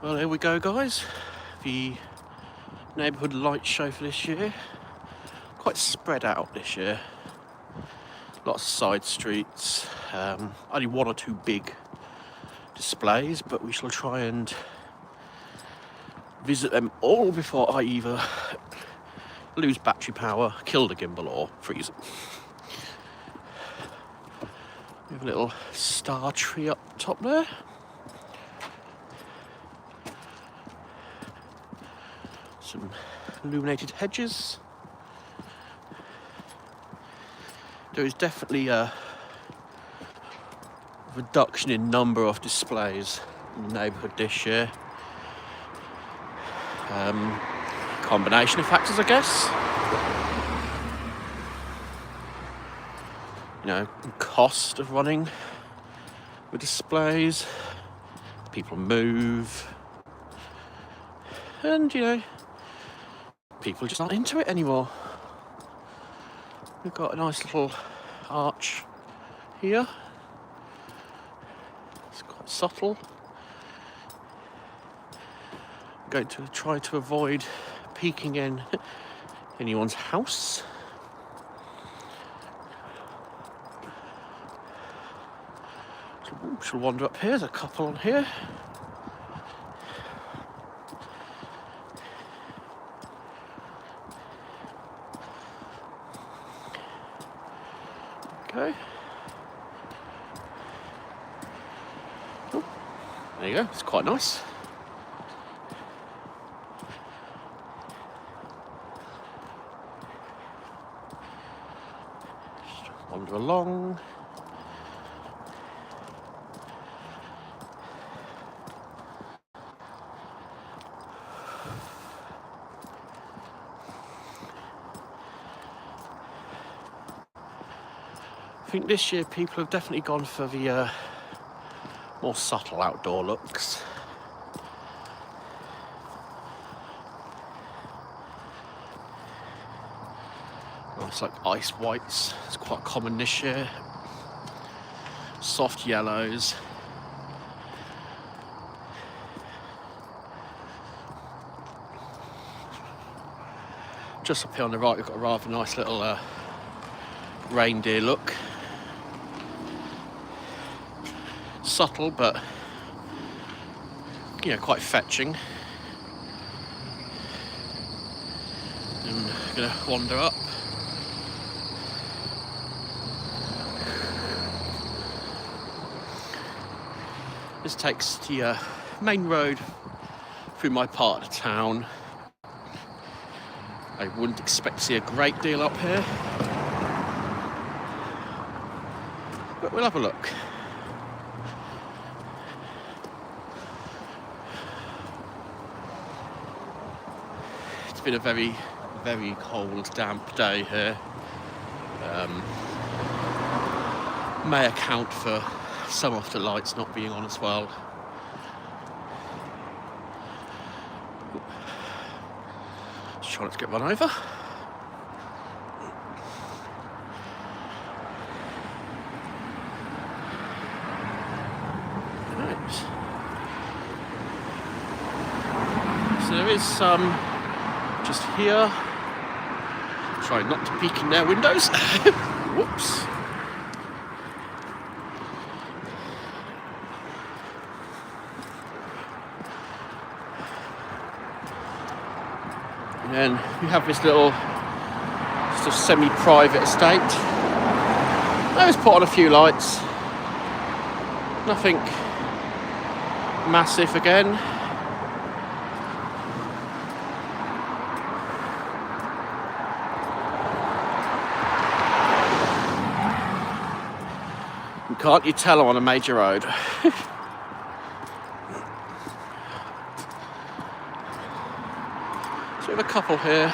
Well, here we go, guys. The neighbourhood light show for this year. Quite spread out this year. Lots of side streets. Only one or two big displays, but we shall try and visit them all before I either lose battery power, kill the gimbal, or freeze it. We have a little star tree up top there. Some illuminated hedges. There is definitely a reduction in number of displays in the neighbourhood this year. Combination of factors, I guess. You know, cost of running the displays. People move. And, you know, people just aren't into it anymore. We've got a nice little arch here. It's quite subtle. I'm going to try to avoid peeking in anyone's house. Shall wander up here. There's a couple on here. Okay. Oh, there you go. It's quite nice. Just wander along. I think this year people have definitely gone for the more subtle outdoor looks. Nice like ice whites, it's quite common this year. Soft yellows. Just up here on the right we've got a rather nice little reindeer look. Subtle, but you know, quite fetching. And I'm gonna wander up. This takes the main road through my part of the town. I wouldn't expect to see a great deal up here, but we'll have a look. It's been a very, very cold, damp day here. May account for some of the lights not being on as well. Just trying not to get run over. Right. So there is some just here. Try not to peek in their windows. Whoops. And then we have this little sort of semi-private estate. I just put on a few lights. Nothing massive again. Can't you tell I'm on a major road? So we have a couple here.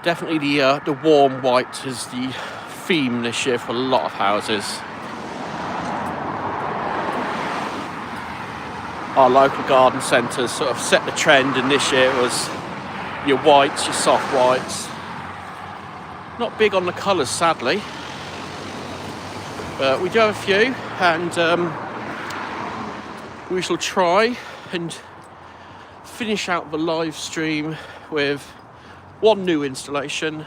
Definitely the warm white is the theme this year for a lot of houses. Our local garden centres sort of set the trend, and this year it was your whites, your soft whites. Not big on the colours, sadly. But we do have a few, and we shall try and finish out the live stream with one new installation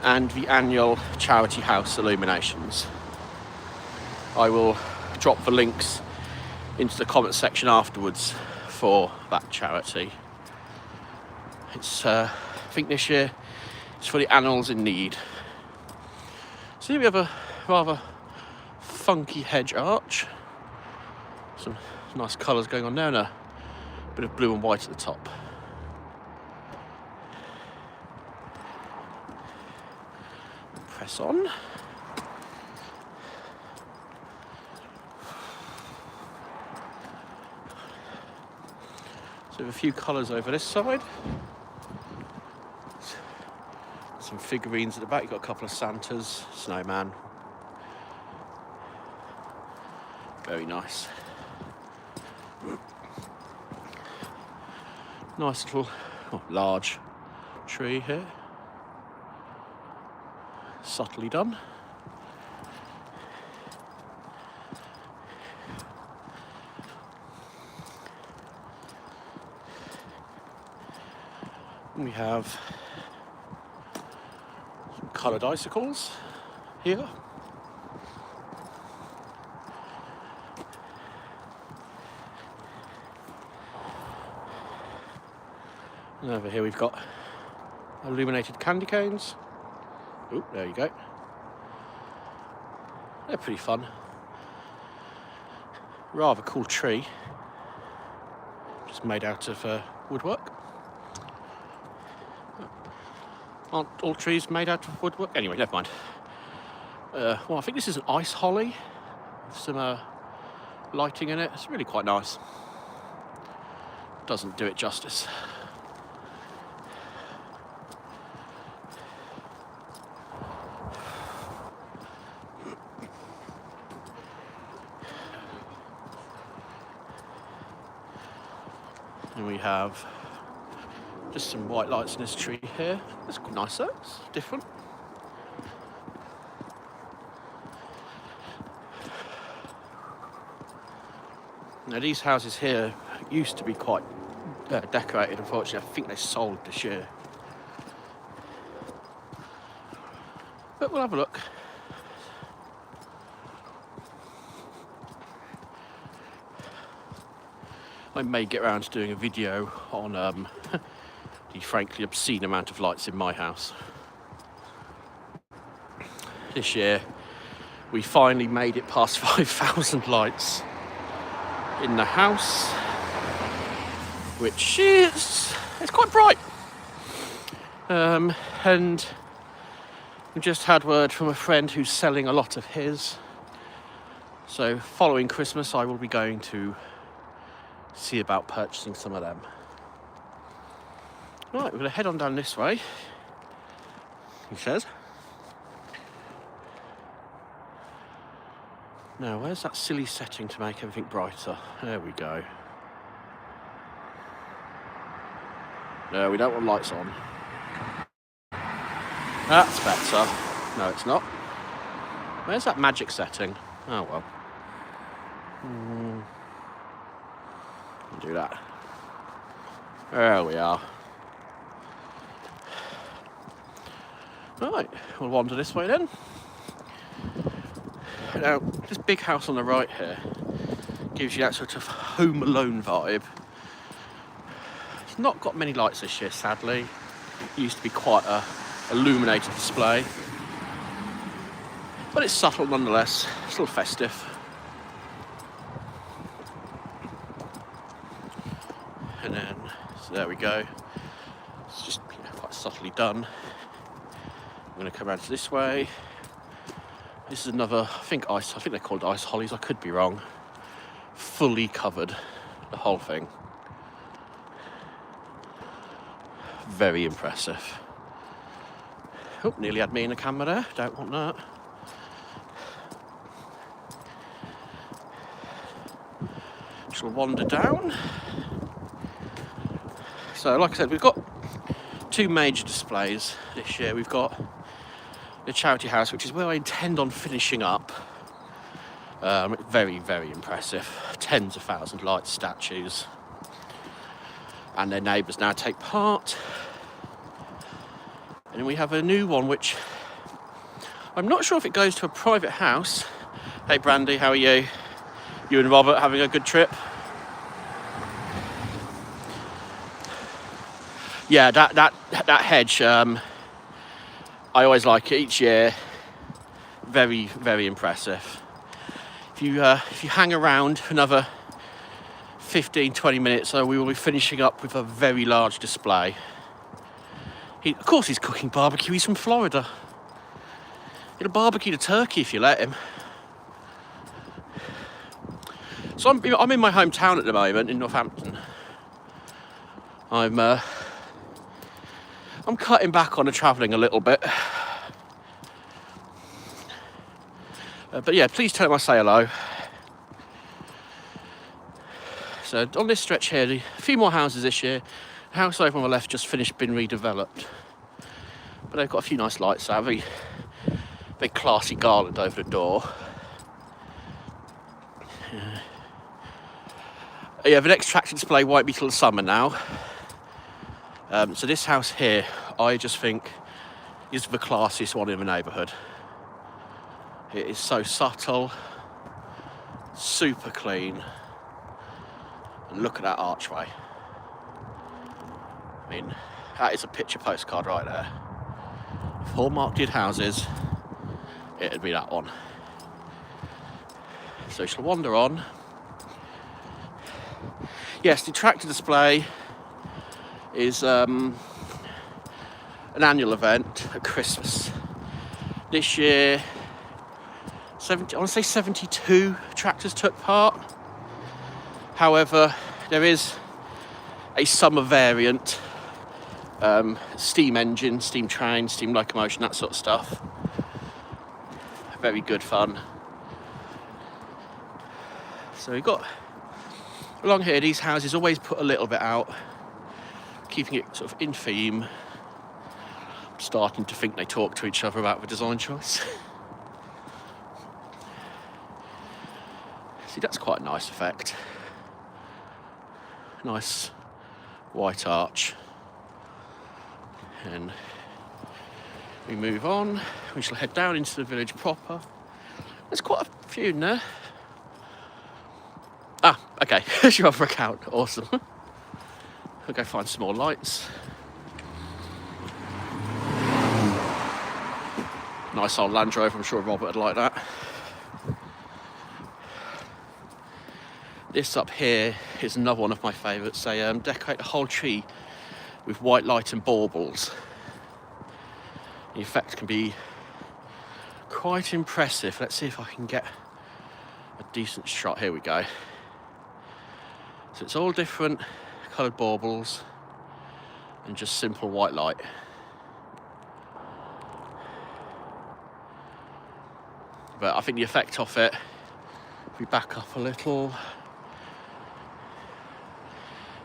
and the annual charity house illuminations. I will drop the links into the comment section afterwards for that charity. It's I think this year it's for the animals in need. So here we have a rather funky hedge arch. Some nice colours going on there, and a bit of blue and white at the top. Press on. So we have a few colours over this side. Some figurines at the back. You've got a couple of Santas, snowman. Very nice. Nice little, large tree here. Subtly done. And we have some coloured icicles here. And over here we've got illuminated candy canes. Oh, there you go. They're pretty fun. Rather cool tree. Just made out of woodwork. Aren't all trees made out of woodwork? Anyway, never mind. Well, I think this is an ice holly with some lighting in it. It's really quite nice. Doesn't do it justice. And we have just some white lights in this tree here. That's quite nice though, it's different. Now these houses here used to be quite decorated. Unfortunately, I think they sold this year. But we'll have a look. I may get around to doing a video on the frankly obscene amount of lights in my house. This year we finally made it past 5,000 lights in the house, which is, it's quite bright. And we just had word from a friend who's selling a lot of his. So following Christmas I will be going to see about purchasing some of them. Right, we're going to head on down this way, he says. Now, where's that silly setting to make everything brighter? There we go. No, we don't want lights on. That's better. No, it's not. Where's that magic setting? Oh, well. Do that. There we are. Right, we'll wander this way then. Now, this big house on the right here gives you that sort of Home Alone vibe. It's not got many lights this year, sadly. It used to be quite a illuminated display. But it's subtle nonetheless, still festive. And then, so there we go. It's just quite subtly done. I'm going to come around to this way. This is another, I think they're called ice hollies, I could be wrong. Fully covered, the whole thing. Very impressive. Oh, nearly had me in the camera there, don't want that. Shall wander down. So, like I said, we've got two major displays this year. We've got the charity house, which is where I intend on finishing up Very, very impressive. Tens of thousands of lights, statues, and their neighbours now take part. And then we have a new one, which I'm not sure if it goes to a private house. Hey Brandy, how are you? You and Robert having a good trip? Yeah, that hedge, I always like it each year. Very, very impressive. If you hang around for another 15-20 minutes, so we will be finishing up with a very large display. Of course he's cooking barbecue, he's from Florida. He'll barbecue the turkey if you let him. So I'm in my hometown at the moment, in Northampton. I'm cutting back on the travelling a little bit. But yeah, please tell him I say hello. So on this stretch here, a few more houses this year. The house over on the left just finished being redeveloped. But they've got a few nice lights out. Very classy garland over the door. Yeah, the next tractor display won't be till the summer now. So this house here, I just think, is the classiest one in the neighbourhood. It is so subtle, super clean, and look at that archway. I mean, that is a picture postcard right there. If Hallmark did houses, it'd be that one. So we shall wander on. Yes, the tractor display is an annual event at Christmas. This year, I want to say 72 tractors took part. However, there is a summer variant, steam engine, steam train, steam locomotion, that sort of stuff. Very good fun. So we've got along here, these houses always put a little bit out, keeping it sort of in theme. I'm starting to think they talk to each other about the design choice. See, that's quite a nice effect. Nice white arch. And we move on. We shall head down into the village proper. There's quite a few in there. Ah, okay. There's your other account. Awesome. We'll go find some more lights. Nice old Land Rover. I'm sure Robert would like that. This up here is another one of my favourites. They decorate the whole tree with white light and baubles. The effect can be quite impressive. Let's see if I can get a decent shot. Here we go. So it's all different coloured baubles and just simple white light. But I think the effect of it, if we back up a little,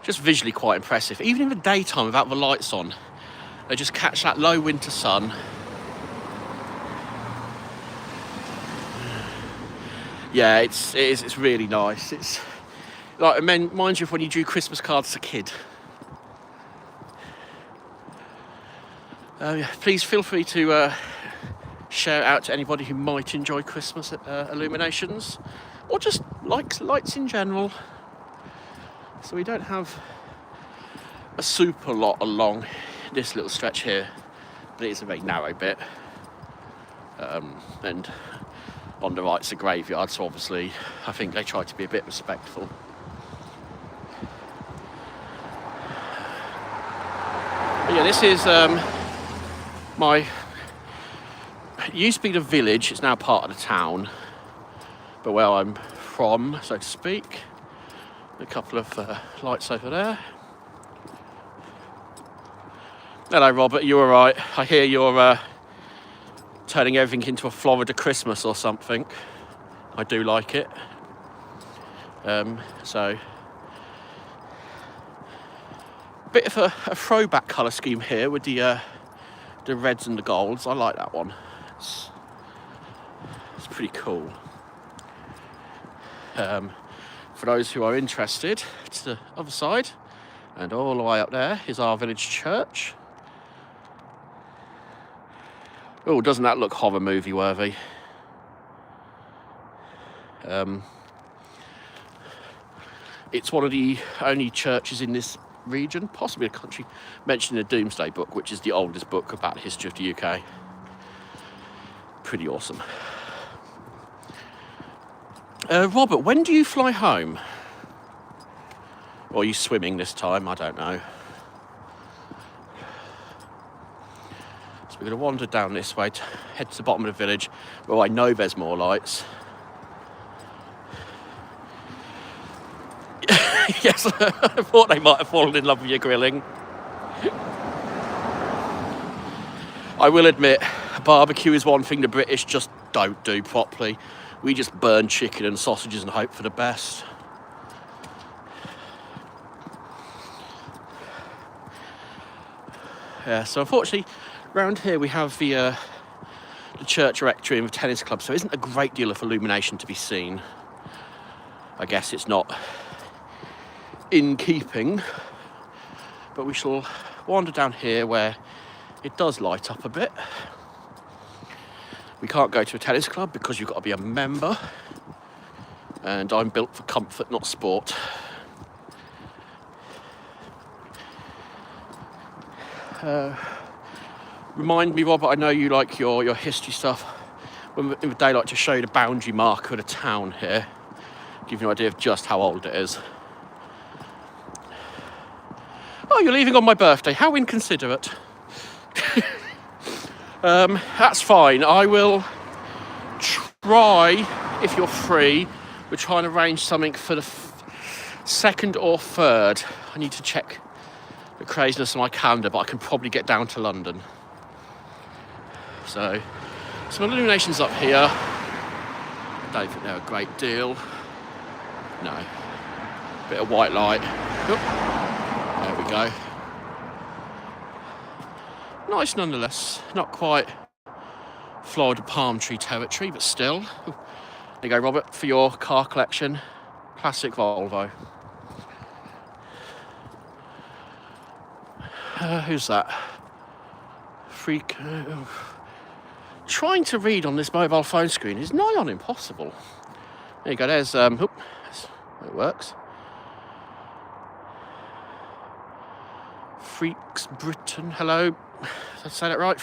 just visually quite impressive. Even in the daytime without the lights on, they just catch that low winter sun. Yeah, it's really nice. It's like, it reminds you of when you drew Christmas cards as a kid. Please feel free to share it out to anybody who might enjoy Christmas illuminations, or just likes lights in general. So we don't have a super lot along this little stretch here, but it is a very narrow bit. And on the right's a graveyard, so obviously I think they try to be a bit respectful. But yeah, this is it used to be the village, it's now part of the town, but where I'm from, so to speak. A couple of lights over there. Hello Robert, you alright? I hear you're turning everything into a Florida Christmas or something. I do like it. So a bit of a throwback colour scheme here with the reds and the golds. I like that one. It's pretty cool. For those who are interested, to the other side and all the way up there is our village church. Oh, doesn't that look horror movie worthy? It's one of the only churches in this region, possibly a country, mentioned in the Domesday Book, which is the oldest book about the history of the UK. Pretty awesome. Robert, when do you fly home? Or are you swimming this time? I don't know. So we're going to wander down this way, head to the bottom of the village, where I know there's more lights. Yes, I thought they might have fallen in love with your grilling. I will admit, barbecue is one thing the British just don't do properly. We just burn chicken and sausages and hope for the best. Yeah, so unfortunately, around here we have the church rectory and the tennis club, so there isn't a great deal of illumination to be seen. I guess it's not in keeping, but we shall wander down here where it does light up a bit. We can't go to a tennis club because you've got to be a member, and I'm built for comfort, not sport. Remind me, Robert, I know you like your history stuff. In the day, I like to show you the boundary marker of the town here, give you an idea of just how old it is. Oh, you're leaving on my birthday. How inconsiderate. That's fine. I will try, if you're free, we're trying to arrange something for the 2nd or 3rd. I need to check the craziness of my calendar, but I can probably get down to London. So, some illuminations up here. I don't think they're a great deal. No. Bit of white light. Oop. There we go. Nice nonetheless. Not quite Florida palm tree territory, but still. There you go, Robert, for your car collection. Classic Volvo. Who's that? Freak. Trying to read on this mobile phone screen is nigh on impossible. There you go, there's, it works. Freaks Britain, hello. Did I say that right?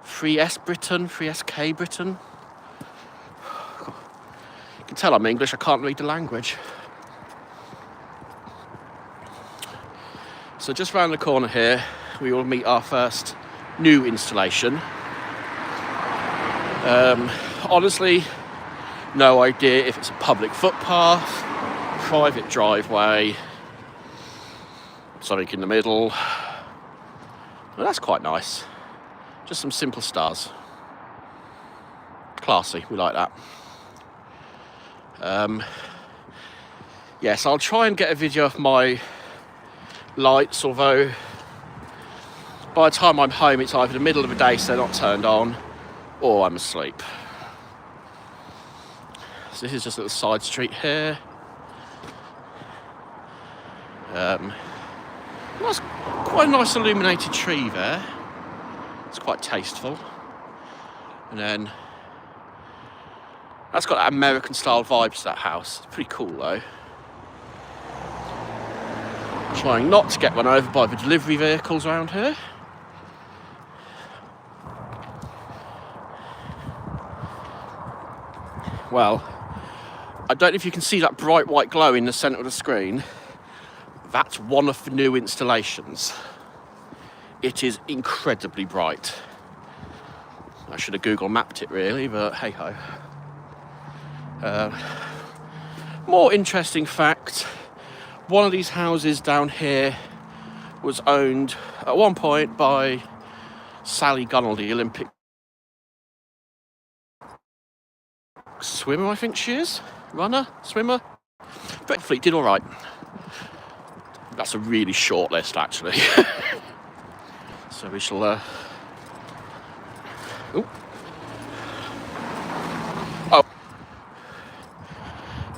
Free S Britain, Free SK Britain. You can tell I'm English, I can't read the language. So just round the corner here, we will meet our first new installation. Honestly, no idea if it's a public footpath, private driveway, something in the middle. Well, that's quite nice. Just some simple stars. Classy, we like that. Yes, I'll try and get a video of my lights, although by the time I'm home it's either the middle of the day so they're not turned on, or I'm asleep. So this is just a little side street here. That's quite a nice illuminated tree there. It's quite tasteful. And then that's got that American style vibe to that house. It's pretty cool though. Trying not to get run over by the delivery vehicles around here. Well, I don't know if you can see that bright white glow in the centre of the screen. That's one of the new installations. It is incredibly bright. I should have Google mapped it really, but hey ho. More interesting fact, one of these houses down here was owned at one point by Sally Gunnell, the Olympic swimmer, I think she is. Runner? Swimmer? Brett Fleet did alright. That's a really short list actually. So we shall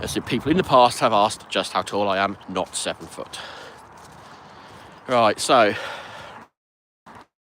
As if people in the past have asked just how tall I am, not 7 foot. Right, so